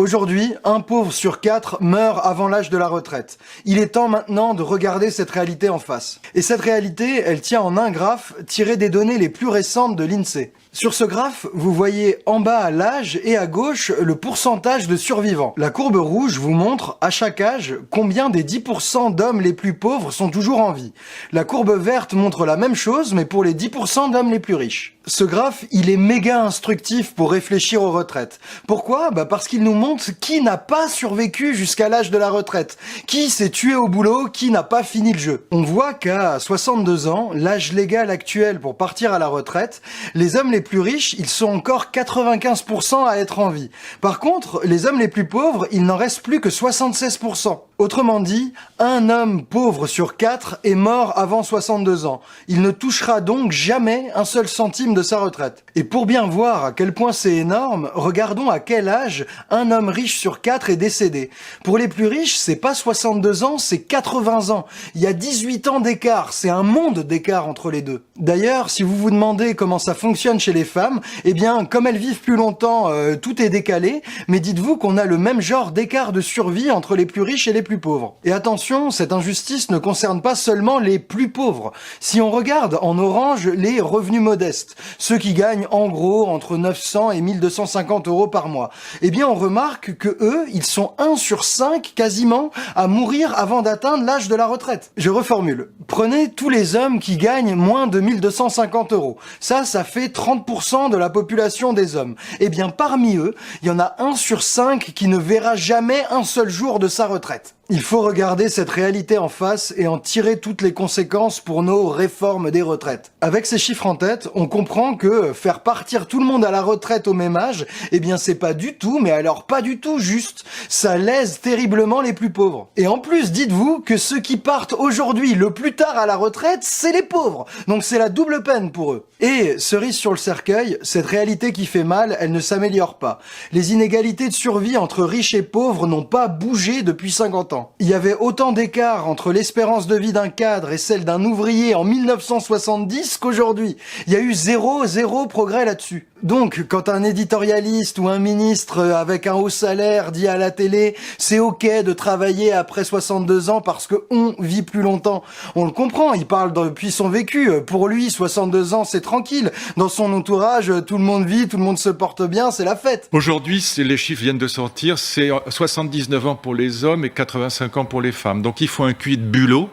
Aujourd'hui, un pauvre sur 4 meurt avant l'âge de la retraite. Il est temps maintenant de regarder cette réalité en face. Et cette réalité, elle tient en un graphe tiré des données les plus récentes de l'INSEE. Sur ce graphe, vous voyez en bas l'âge et à gauche le pourcentage de survivants. La courbe rouge vous montre à chaque âge combien des 10% d'hommes les plus pauvres sont toujours en vie. La courbe verte montre la même chose mais pour les 10% d'hommes les plus riches. Ce graphe, il est méga instructif pour réfléchir aux retraites. Pourquoi ? Parce qu'il nous montre qui n'a pas survécu jusqu'à l'âge de la retraite, qui s'est tué au boulot, qui n'a pas fini le jeu. On voit qu'à 62 ans, l'âge légal actuel pour partir à la retraite, les hommes les plus riches, ils sont encore 95% à être en vie. Par contre, les hommes les plus pauvres, il n'en reste plus que 76%. Autrement dit, un homme pauvre sur 4 est mort avant 62 ans. Il ne touchera donc jamais un seul centime de sa retraite. Et pour bien voir à quel point c'est énorme, regardons à quel âge un homme riche sur 4 est décédé. Pour les plus riches, c'est pas 62 ans, c'est 80 ans. Il y a 18 ans d'écart, c'est un monde d'écart entre les deux. D'ailleurs, si vous vous demandez comment ça fonctionne chez les femmes, eh bien, comme elles vivent plus longtemps, tout est décalé, mais dites-vous qu'on a le même genre d'écart de survie entre les plus riches et les plus pauvres. Et attention, cette injustice ne concerne pas seulement les plus pauvres. Si on regarde en orange les revenus modestes, ceux qui gagnent en gros entre 900 et 1250 euros par mois, eh bien on remarque que eux, ils sont 1 sur 5 quasiment à mourir avant d'atteindre l'âge de la retraite. Je reformule. Prenez tous les hommes qui gagnent moins de 1250 euros. Ça fait 30% de la population des hommes. Eh bien parmi eux, il y en a 1 sur 5 qui ne verra jamais un seul jour de sa retraite. Il faut regarder cette réalité en face et en tirer toutes les conséquences pour nos réformes des retraites. Avec ces chiffres en tête, on comprend que faire partir tout le monde à la retraite au même âge, eh bien c'est pas du tout, mais alors pas du tout juste. Ça lèse terriblement les plus pauvres. Et en plus, dites-vous que ceux qui partent aujourd'hui le plus tard à la retraite, c'est les pauvres. Donc c'est la double peine pour eux. Et cerise sur le cercueil, cette réalité qui fait mal, elle ne s'améliore pas. Les inégalités de survie entre riches et pauvres n'ont pas bougé depuis 50 ans. Il y avait autant d'écart entre l'espérance de vie d'un cadre et celle d'un ouvrier en 1970 qu'aujourd'hui. Il y a eu zéro progrès là-dessus. Donc, quand un éditorialiste ou un ministre avec un haut salaire dit à la télé « c'est ok de travailler après 62 ans parce que on vit plus longtemps », on le comprend, il parle depuis son vécu. Pour lui, 62 ans, c'est tranquille. Dans son entourage, tout le monde vit, tout le monde se porte bien, c'est la fête. Aujourd'hui, les chiffres viennent de sortir, c'est 79 ans pour les hommes et 85 ans pour les femmes. Donc il faut un QI de bulot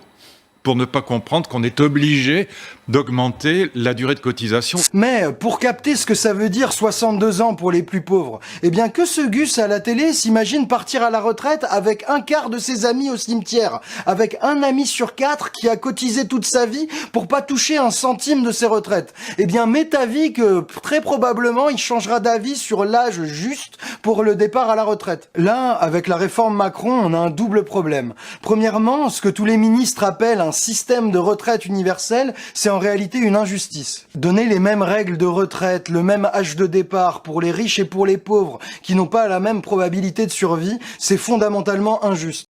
pour ne pas comprendre qu'on est obligé d'augmenter la durée de cotisation. Mais pour capter ce que ça veut dire 62 ans pour les plus pauvres, eh bien que ce Gus à la télé s'imagine partir à la retraite avec un quart de ses amis au cimetière, avec un ami sur 4 qui a cotisé toute sa vie pour pas toucher un centime de ses retraites. Eh bien mets ta vie que très probablement il changera d'avis sur l'âge juste pour le départ à la retraite. Là, avec la réforme Macron, on a un double problème. Premièrement, ce que tous les ministres appellent un système de retraite universel, c'est en réalité une injustice. Donner les mêmes règles de retraite, le même âge de départ pour les riches et pour les pauvres qui n'ont pas la même probabilité de survie, c'est fondamentalement injuste.